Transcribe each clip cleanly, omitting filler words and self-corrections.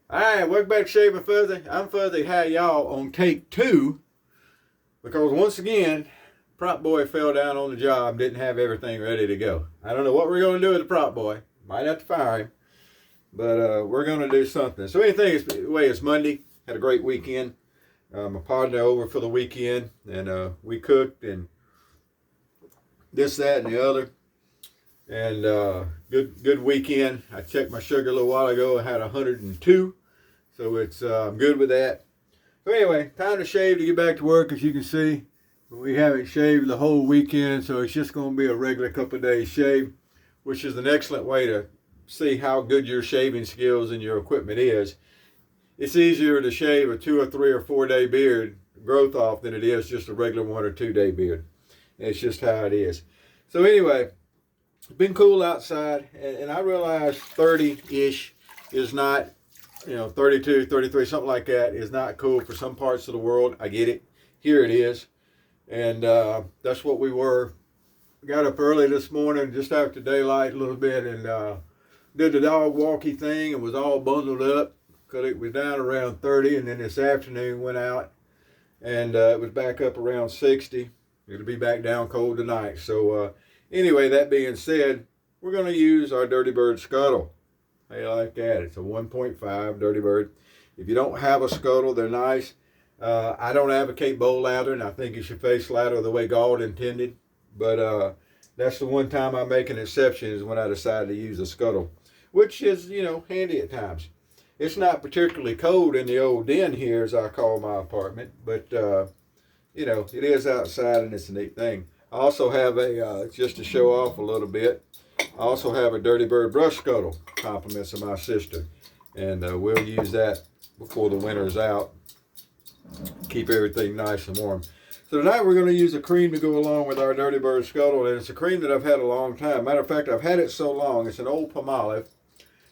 Alright, welcome back to Shaving Fuzzy. I'm Fuzzy. How y'all on take 2? Because once again, prop boy fell down on the job, didn't have everything ready to go. I don't know what we're going to do with the prop boy. Might have to fire him. But we're going to do something. So anyway, it's Monday. Had a great weekend. My partner over for the weekend. And we cooked and this, that, and the other. And good weekend. I checked my sugar a little while ago. I had 102. So I'm good with that. So anyway, time to shave to get back to work. As you can see, we haven't shaved the whole weekend, so it's just going to be a regular couple of days shave, which is an excellent way to see how good your shaving skills and your equipment is. It's easier to shave a 2 or 3 or 4 day beard growth off than it is just a regular 1 or 2 day beard. It's just how it is. So anyway, it's been cool outside, and I realize 30-ish is not, 32, 33, something like that is not cool for some parts of the world. I get it. Here it is. And that's what we were. Got up early this morning, just after daylight a little bit, and did the dog walkie thing and was all bundled up because it was down around 30. And then this afternoon went out, and it was back up around 60. It'll be back down cold tonight. So anyway, that being said, we're going to use our Dirty Bird scuttle. How you like that? It's a 1.5 Dirty Bird. If you don't have a scuttle, they're nice. I don't advocate bowl lather, and I think you should face lather the way God intended. But that's the one time I make an exception is when I decide to use a scuttle, which is, handy at times. It's not particularly cold in the old den here, as I call my apartment, but, it is outside, and it's a neat thing. I also have just to show off a little bit, I also have a Dirty Bird brush scuttle, compliments of my sister. And we'll use that before the winter's out. Keep everything nice and warm. So tonight we're going to use a cream to go along with our Dirty Bird scuttle. And it's a cream that I've had a long time. Matter of fact, I've had it so long. It's an old Palmolive.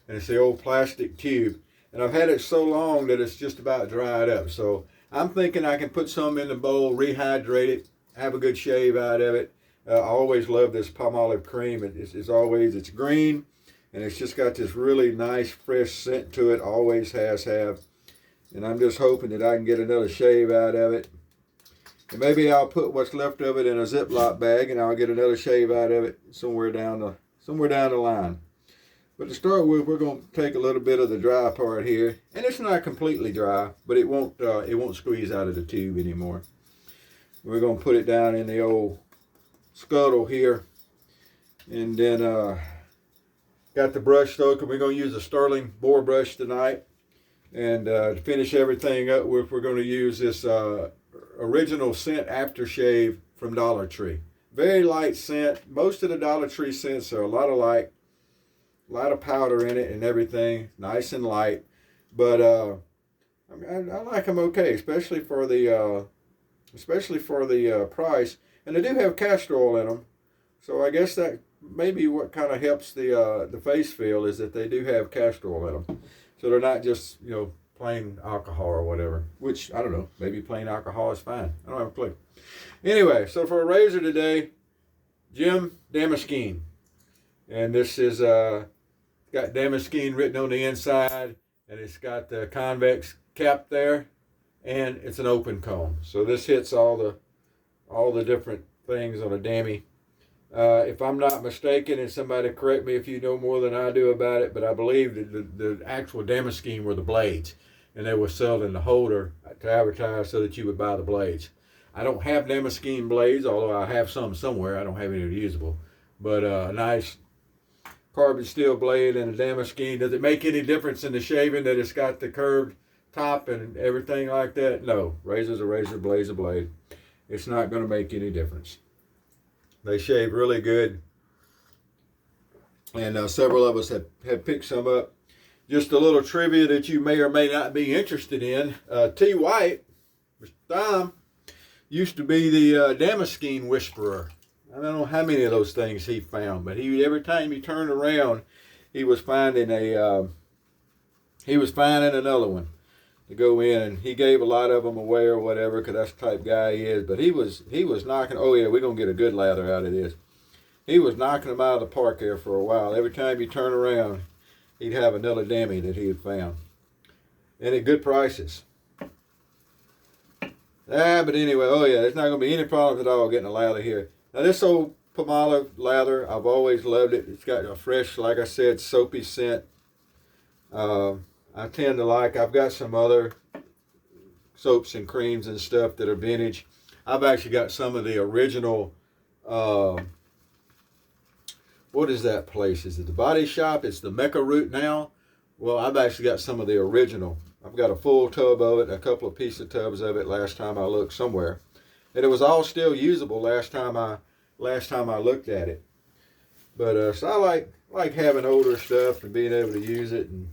And it's the old plastic tube. And I've had it so long that it's just about dried up. So I'm thinking I can put some in the bowl, rehydrate it, have a good shave out of it. I always love this Palmolive cream. It's green, and it's just got this really nice, fresh scent to it. Always have. And I'm just hoping that I can get another shave out of it. And maybe I'll put what's left of it in a Ziploc bag, and I'll get another shave out of it somewhere down the line. But to start with, we're going to take a little bit of the dry part here, and it's not completely dry, but it won't squeeze out of the tube anymore. We're going to put it down in the old scuttle here, and then got the brush stroke, and we're going to use a Sterling boar brush tonight. And to finish everything up with, we're going to use this original scent aftershave from Dollar Tree. Very light scent. Most of the Dollar Tree scents are a lot of powder in it and everything, nice and light. But I like them okay, especially for the price. And they do have castor oil in them, so I guess that may be what kind of helps the face feel is that they do have castor oil in them. So they're not just, plain alcohol or whatever, which, I don't know, maybe plain alcohol is fine. I don't have a clue. Anyway, so for a razor today, Jim Damascene. And this is got Damascene written on the inside, and it's got the convex cap there, and it's an open comb. So this hits all the different things on a Dammy. If I'm not mistaken, and somebody correct me if you know more than I do about it, but I believe that the actual Damascene were the blades, and they were selling the holder to advertise so that you would buy the blades. I don't have Damascene blades, although I have some somewhere. I don't have any reusable. But a nice carbon steel blade and a Damascene. Does it make any difference in the shaving that it's got the curved top and everything like that? No. Razor's a razor, blade's a blade. It's not going to make any difference. They shave really good. And several of us have picked some up. Just a little trivia that you may or may not be interested in. T. White, Mr. Tom, used to be the Damascene whisperer. I don't know how many of those things he found, but every time he turned around, he was finding another one to go in, and he gave a lot of them away or whatever, because that's the type of guy he is. But he was knocking. Oh yeah, we're gonna get a good lather out of this. He was knocking them out of the park there for a while. Every time you turn around, he'd have another Dammy that he had found. and at good prices. But anyway, oh yeah, there's not going to be any problems at all getting a lather here. Now this old Palmolive lather, I've always loved it. It's got a fresh, like I said, soapy scent. I tend to like, I've got some other soaps and creams and stuff that are vintage. I've actually got some of the original, what is that place? Is it the Body Shop? It's the Mecca Root now. Well, I've actually got some of the original. I've got a full tub of it, a couple of piece of tubs of it last time I looked somewhere. And it was all still usable last time I looked at it. But so I like having older stuff and being able to use it and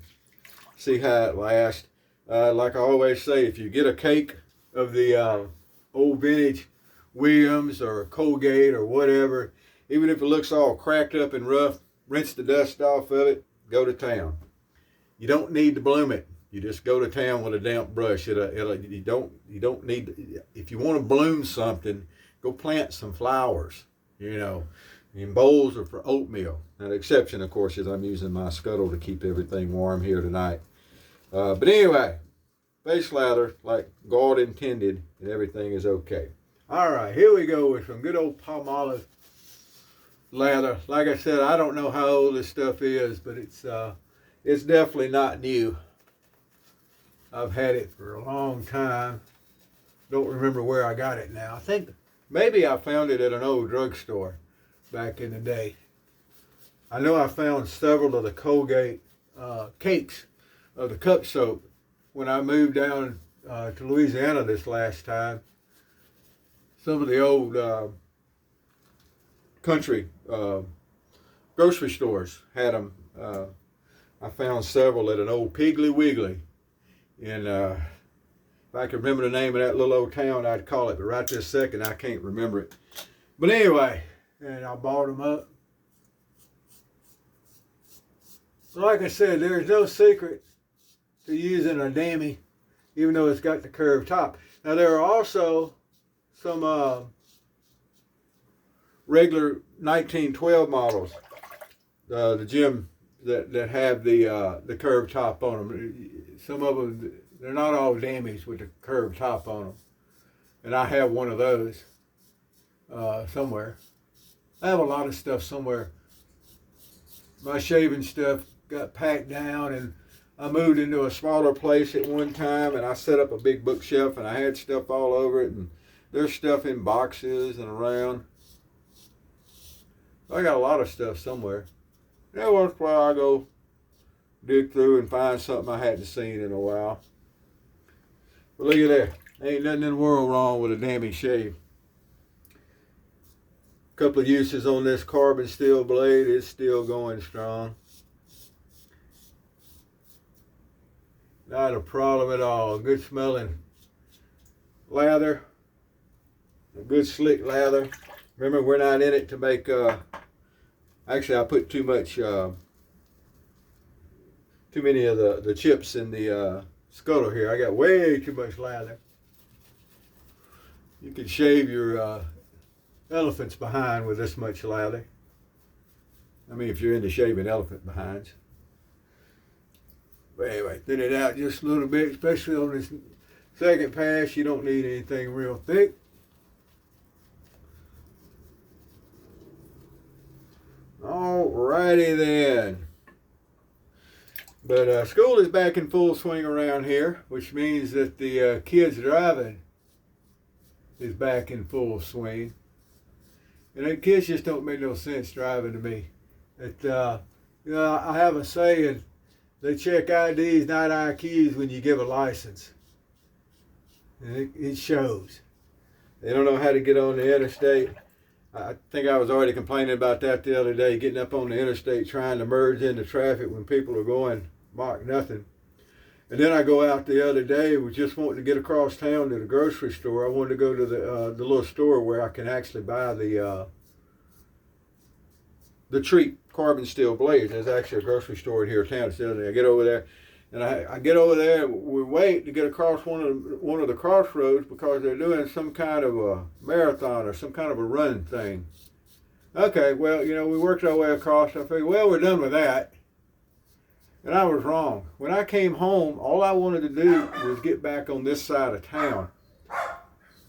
see how it lasts. Like I always say, if you get a cake of the old vintage Williams or Colgate or whatever, even if it looks all cracked up and rough, rinse the dust off of it, go to town. You don't need to bloom it. You just go to town with a damp brush. You don't need, if you want to bloom something, go plant some flowers, you know, in bowls or for oatmeal. Now the exception, of course, is I'm using my scuttle to keep everything warm here tonight. But anyway, face lather, like God intended, and everything is okay. All right, here we go with some good old Palmolive lather. Like I said, I don't know how old this stuff is, but it's definitely not new. I've had it for a long time. Don't remember where I got it now. I think maybe I found it at an old drugstore back in the day. I know I found several of the Colgate cakes of the cup soap when I moved down to Louisiana this last time. Some of the old country grocery stores had them. I found several at an old Piggly Wiggly. And if I could remember the name of that little old town, I'd call it. But right this second, I can't remember it. But anyway, and I bought them up. Like I said, there's no secret to using a Dammy, even though it's got the curved top. Now, there are also some regular 1912 models, the gym that have the curved top on them. Some of them, they're not all Dammys with the curved top on them. And I have one of those somewhere. I have a lot of stuff somewhere. My shaving stuff got packed down, and I moved into a smaller place at one time, and I set up a big bookshelf, and I had stuff all over it, and there's stuff in boxes and around. I got a lot of stuff somewhere. Yeah, once in a while I go dig through and find something I hadn't seen in a while. But look at that. Ain't nothing in the world wrong with a Dammy shave. Couple of uses on this carbon steel blade. It's still going strong. Not a problem at all. Good smelling lather. A good slick lather. Remember, we're not in it to make, actually I put too many of the chips in the scuttle here. I got way too much lather. You can shave your elephant's behind with this much lather. I mean, if you're into shaving elephant behinds. But anyway, thin it out just a little bit, especially on this second pass. You don't need anything real thick. Alrighty then. But school is back in full swing around here, which means that the kids driving is back in full swing. And the kids just don't make no sense driving to me. You know, I have a saying, they check IDs, not IQs, when you give a license. And it shows. They don't know how to get on the interstate. I think I was already complaining about that the other day, getting up on the interstate trying to merge into traffic when people are going Mach nothing. And then I go out the other day, was just wanting to get across town to the grocery store. I wanted to go to the little store where I can actually buy the treat carbon steel blades. There's actually a grocery store in here in town. I get over there, and I get over there, and we wait to get across one of the crossroads because they're doing some kind of a marathon or some kind of a run thing. Okay, well, you know, we worked our way across. I figured, well, we're done with that. And I was wrong. When I came home, all I wanted to do was get back on this side of town.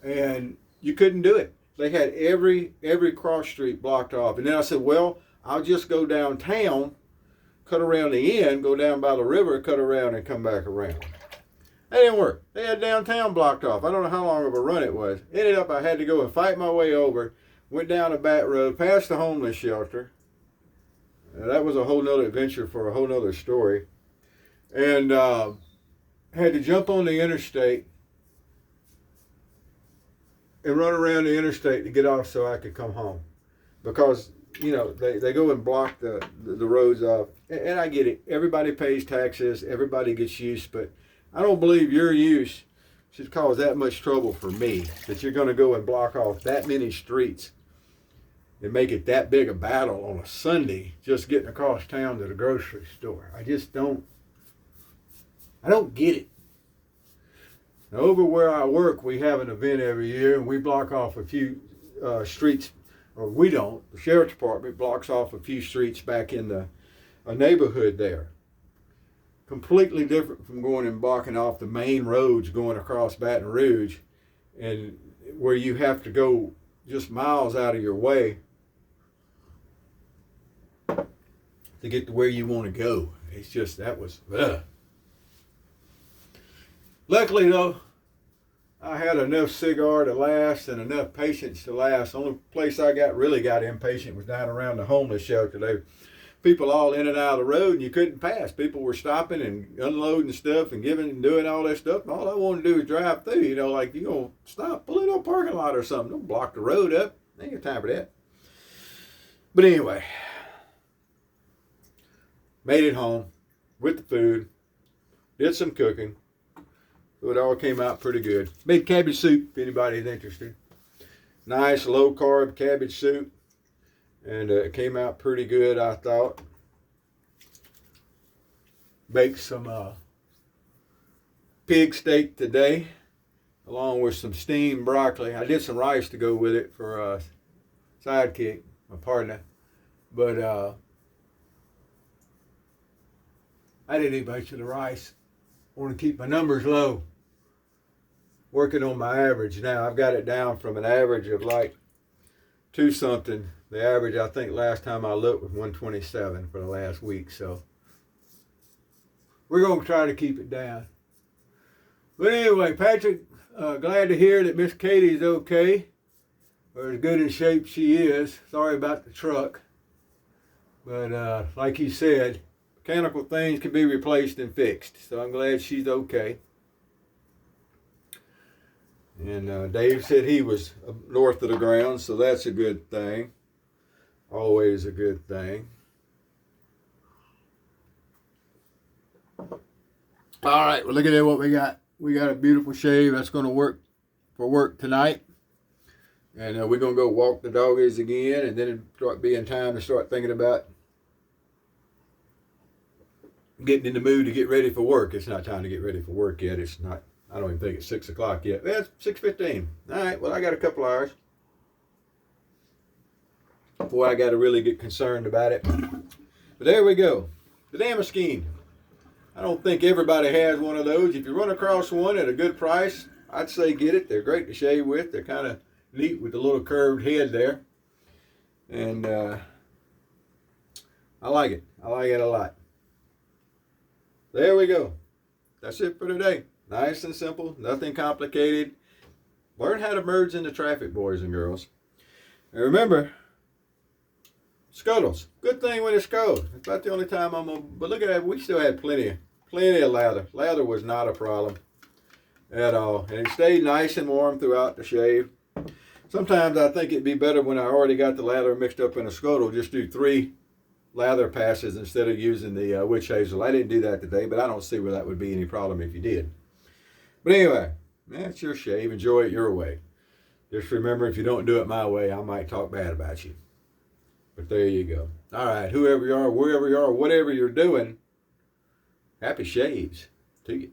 And you couldn't do it. They had every cross street blocked off. And then I said, well, I'll just go downtown, cut around the end, go down by the river, cut around and come back around. That didn't work. They had downtown blocked off. I don't know how long of a run it was. Ended up I had to go and fight my way over, went down a back road, past the homeless shelter. That was a whole nother adventure for a whole nother story. And had to jump on the interstate and run around the interstate to get off so I could come home. Because, you know, they go and block the roads off. And I get it. Everybody pays taxes. Everybody gets use. But I don't believe your use should cause that much trouble for me, that you're going to go and block off that many streets and make it that big a battle on a Sunday just getting across town to the grocery store. I just don't get it. Now, over where I work, we have an event every year, and we block off a few streets, or we don't. The sheriff's department blocks off a few streets back in a neighborhood there. Completely different from going and blocking off the main roads going across Baton Rouge, and where you have to go just miles out of your way to get to where you want to go. It's just, that was, Luckily though, I had enough cigar to last and enough patience to last. The only place I really got impatient was down around the homeless shelter. People all in and out of the road, and you couldn't pass. People were stopping and unloading stuff and giving and doing all that stuff. And all I wanted to do was drive through. You know, like, you gonna stop, pull in a parking lot or something. Don't block the road up. Ain't got time for that. But anyway, made it home with the food, did some cooking. So it all came out pretty good. Made cabbage soup, if anybody's interested. Nice low carb cabbage soup. And it came out pretty good, I thought. Baked some pig steak today, along with some steamed broccoli. I did some rice to go with it for Sidekick, my partner. But I didn't eat much of the rice. I want to keep my numbers low. Working on my average now. I've got it down from an average of like 2 something. The average, I think, last time I looked was 127 for the last week. So we're going to try to keep it down. But anyway, Patrick, glad to hear that Miss Katie's okay, or as good in shape she is. Sorry about the truck. But like he said, mechanical things can be replaced and fixed. So I'm glad she's okay. And Dave said he was north of the ground, so that's a good thing. Always a good thing. All right, well, look at what we got. We got a beautiful shave that's going to work for work tonight. And we're going to go walk the doggies again, and then it'll start being time to start thinking about getting in the mood to get ready for work. It's not time to get ready for work yet. It's not. I don't even think it's 6 o'clock yet. It's 6:15. All right, well, I got a couple hours before I got to really get concerned about it. But there we go. The Dammy scheme. I don't think everybody has one of those. If you run across one at a good price, I'd say get it. They're great to shave with. They're kind of neat with the little curved head there. And I like it. I like it a lot. There we go. That's it for today. Nice and simple, nothing complicated. Learn how to merge into traffic, boys and girls. And remember, scuttles. Good thing when it's cold. It's about the only time I'm on. But look at that, we still had plenty of lather. Lather was not a problem at all. And it stayed nice and warm throughout the shave. Sometimes I think it'd be better when I already got the lather mixed up in a scuttle, just do 3 lather passes instead of using the witch hazel. I didn't do that today, but I don't see where that would be any problem if you did. But anyway, that's your shave. Enjoy it your way. Just remember, if you don't do it my way, I might talk bad about you. But there you go. All right, whoever you are, wherever you are, whatever you're doing, happy shaves to you.